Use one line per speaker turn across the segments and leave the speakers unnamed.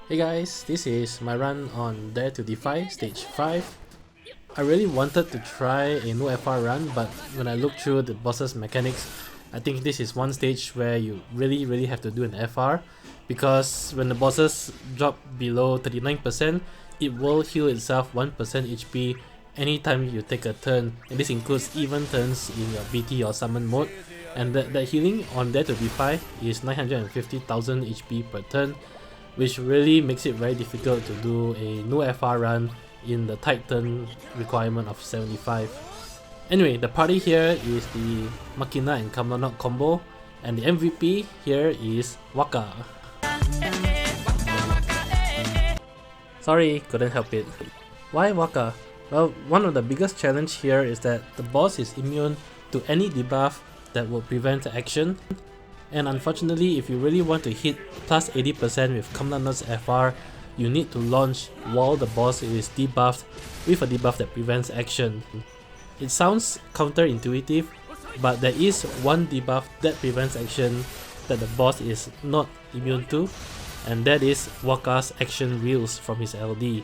Hey guys, this is my run on Dare to Defy stage 5. I really wanted to try a no FR run, but when I looked through the boss's mechanics, I think this is one stage where you really have to do an FR, because when the bosses drop below 39%, it will heal itself 1% HP anytime you take a turn, and this includes even turns in your BT or summon mode, and that healing on Dare to Defy is 950,000 HP per turn, which really makes it very difficult to do a no FR run in the tight turn requirement of 75. Anyway, the party here is the Machina and Kam'lanaut combo, and the MVP here is Wakka. Sorry, couldn't help it. Why Wakka? Well, one of the biggest challenge here is that the boss is immune to any debuff that will prevent action. And unfortunately, if you really want to hit plus 80% with Kam'lanaut's FR, you need to launch while the boss is debuffed with a debuff that prevents action. It sounds counterintuitive, but there is one debuff that prevents action that the boss is not immune to, and that is Wakka's action reels from his LD.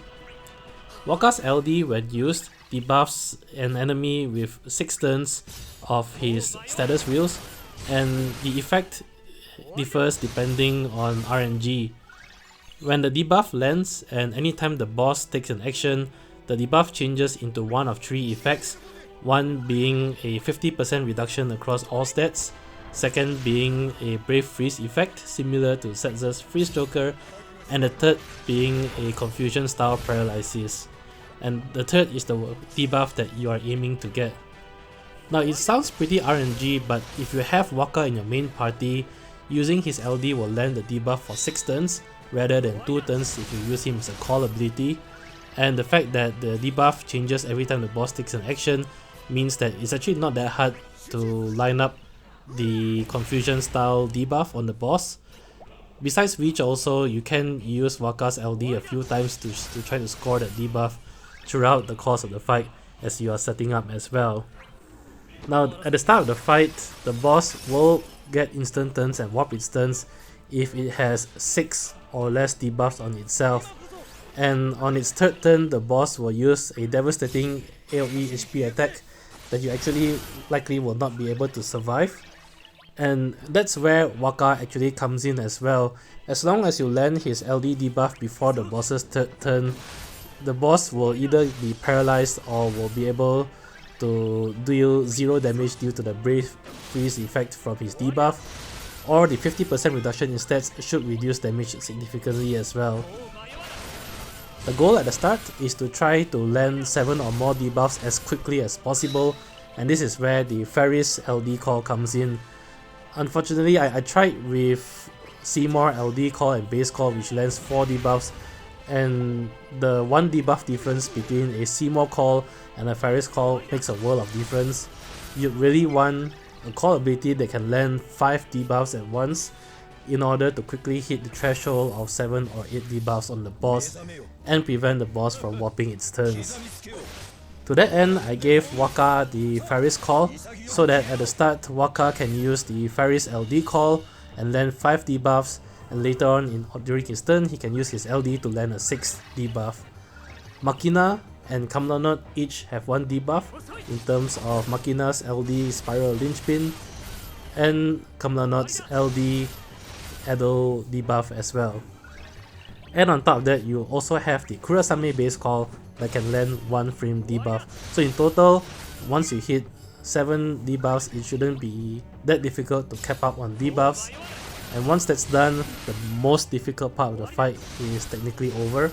Wakka's LD, when used, debuffs an enemy with 6 turns of his status reels, and the effect differs depending on RNG. When the debuff lands and anytime the boss takes an action, the debuff changes into one of 3 effects, one being a 50% reduction across all stats, second being a BRV Freeze effect similar to Setza's Freeze Joker, and the third being a confusion style paralysis. And the third is the debuff that you are aiming to get. Now it sounds pretty RNG, but if you have Wakka in your main party, using his LD will land the debuff for 6 turns rather than 2 turns if you use him as a call ability, and the fact that the debuff changes every time the boss takes an action means that it's actually not that hard to line up the confusion style debuff on the boss. Besides which, also you can use Wakka's LD a few times to try to score that debuff throughout the course of the fight as you are setting up as well. Now at the start of the fight, the boss will get instant turns and warp its turns if it has 6 or less debuffs on itself, and on its third turn the boss will use a devastating AoE HP attack that you actually likely will not be able to survive. And that's where Wakka actually comes in as well. As long as you land his LD debuff before the boss's third turn, the boss will either be paralyzed or will be able to deal 0 damage due to the BRV Freeze effect from his debuff, or the 50% reduction in stats should reduce damage significantly as well. The goal at the start is to try to land 7 or more debuffs as quickly as possible, and this is where the Faris LD call comes in. Unfortunately, I tried with Seymour LD call and base call, which lands 4 debuffs, and the 1 debuff difference between a Seymour call and a Faris call makes a world of difference. You really want a call ability that can land 5 debuffs at once in order to quickly hit the threshold of 7 or 8 debuffs on the boss and prevent the boss from warping its turns. To that end, I gave Wakka the Faris call so that at the start Wakka can use the Faris LD call and land 5 debuffs, and later on during his turn he can use his LD to land a 6th debuff. Machina and Kam'lanaut each have 1 debuff in terms of Machina's LD Spiral Linchpin and Kam'lanaut's LD Addle debuff as well. And on top of that, you also have the Kurasame base call that can land 1 frame debuff. So in total, once you hit 7 debuffs, it shouldn't be that difficult to cap up on debuffs. And once that's done, the most difficult part of the fight is technically over.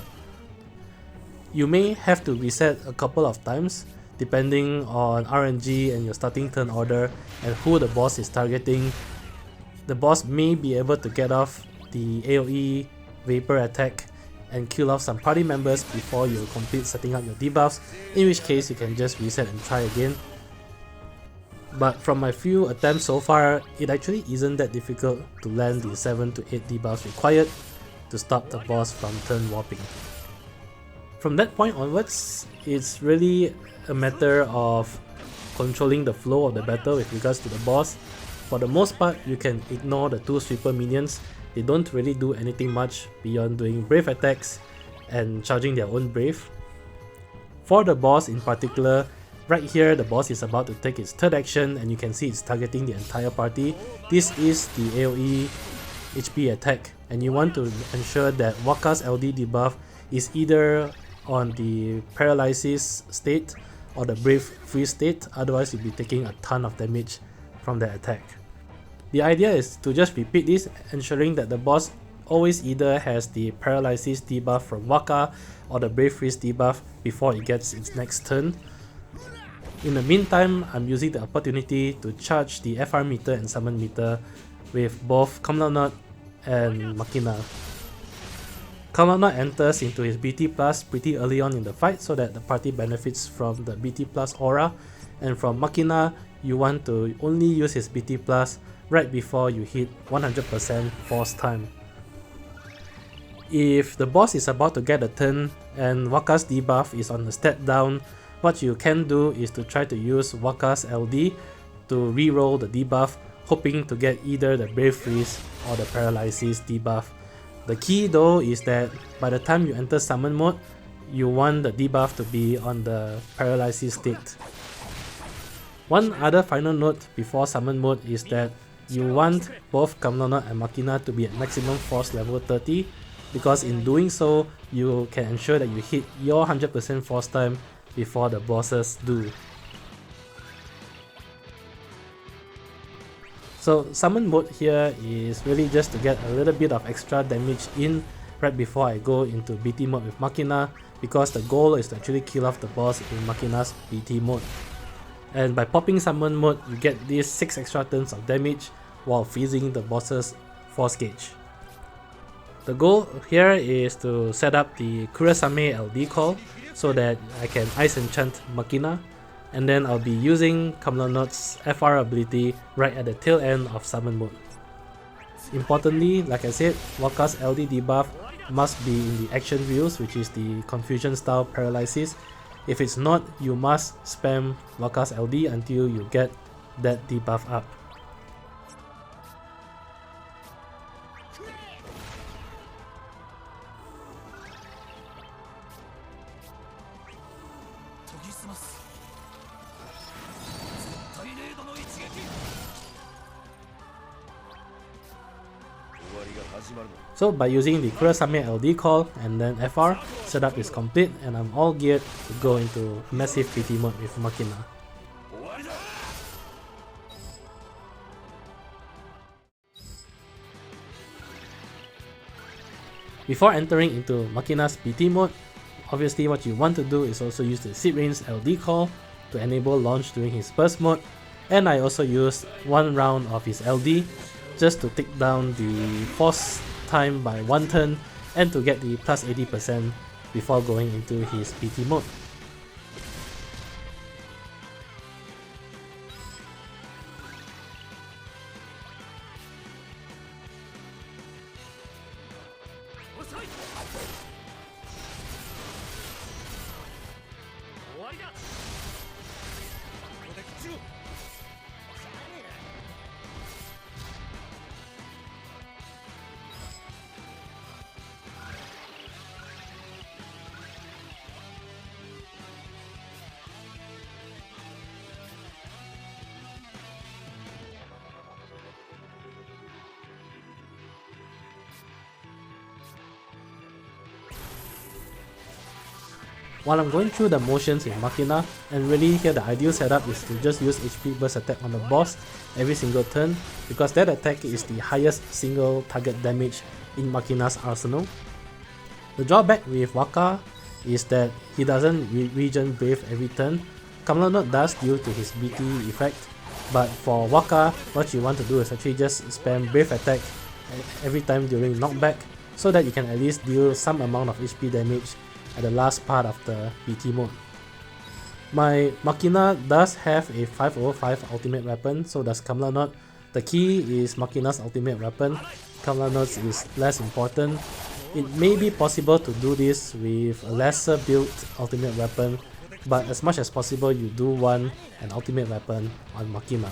You may have to reset a couple of times depending on RNG and your starting turn order and who the boss is targeting. The boss may be able to get off the AoE Vapor attack and kill off some party members before you complete setting up your debuffs, in which case you can just reset and try again. But from my few attempts so far, it actually isn't that difficult to land the 7 to 8 debuffs required to stop the boss from turn warping. From that point onwards, it's really a matter of controlling the flow of the battle with regards to the boss. For the most part, you can ignore the two sweeper minions. They don't really do anything much beyond doing brave attacks and charging their own brave. For the boss in particular, right here the boss is about to take its third action and you can see it's targeting the entire party. This is the AoE HP attack and you want to ensure that Wakka's LD debuff is either on the paralysis state or the brave freeze state, otherwise you'll be taking a ton of damage from the attack. The idea is to just repeat this, ensuring that the boss always either has the paralysis debuff from Wakka or the brave freeze debuff before it gets its next turn. In the meantime, I'm using the opportunity to charge the FR meter and summon meter with both Kam'lanaut and Machina. Kam'lanaut enters into his BT plus pretty early on in the fight so that the party benefits from the BT plus aura, and from Machina you want to only use his BT plus right before you hit 100% force time. If the boss is about to get a turn and Wakka's debuff is on the step down, what you can do is to try to use Wakka's LD to reroll the debuff, hoping to get either the brave freeze or the paralysis debuff. The key though is that by the time you enter summon mode, you want the debuff to be on the paralysis state. One other final note before summon mode is that you want both Kam'lanaut and Machina to be at maximum force level 30, because in doing so, you can ensure that you hit your 100% force time before the bosses do. So summon mode here is really just to get a little bit of extra damage in right before I go into BT mode with Machina, because the goal is to actually kill off the boss in Machina's BT mode. And by popping summon mode, you get these 6 extra turns of damage while freezing the boss's force gauge. The goal here is to set up the Kurasame LD call so that I can ice enchant Machina, and then I'll be using Kam'lanaut's FR ability right at the tail end of summon mode. Importantly, like I said, Wakka's LD debuff must be in the action wheels, which is the confusion style paralysis. If it's not, you must spam Wakka's LD until you get that debuff up. So by using the Kurasame LD call and then FR, setup is complete and I'm all geared to go into massive PT mode with Machina. Before entering into Machina's PT mode, obviously what you want to do is also use the Seed Rain's LD call to enable launch during his burst mode, and I also used one round of his LD just to take down the force time by 1 turn and to get the plus 80% before going into his PT mode. While I'm going through the motions in Machina, and really here the ideal setup is to just use HP burst attack on the boss every single turn, because that attack is the highest single target damage in Machina's arsenal. The drawback with Wakka is that he doesn't regen brave every turn. Kam'lanaut does due to his BT effect, but for Wakka, what you want to do is actually just spam brave attack every time during knockback, so that you can at least deal some amount of HP damage at the last part of the BT mode. My Machina does have a 505 ultimate weapon, so does Kam'lanaut. The key is Machina's ultimate weapon, Kam'lanaut's is less important. It may be possible to do this with a lesser built ultimate weapon, but as much as possible you do want an ultimate weapon on Machina.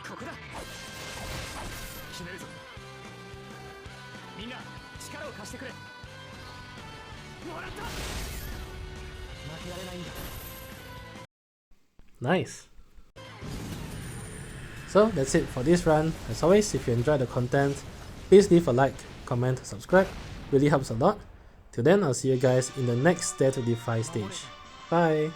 ここだ。決めるぞ。みんな力を貸してくれ。もらった。負けられないんだ。
Nice. So that's it for this run. As always, if you enjoyed the content, please leave a like, comment, subscribe. Really helps a lot. Till then, I'll see you guys in the next Dare to Defy stage. Bye!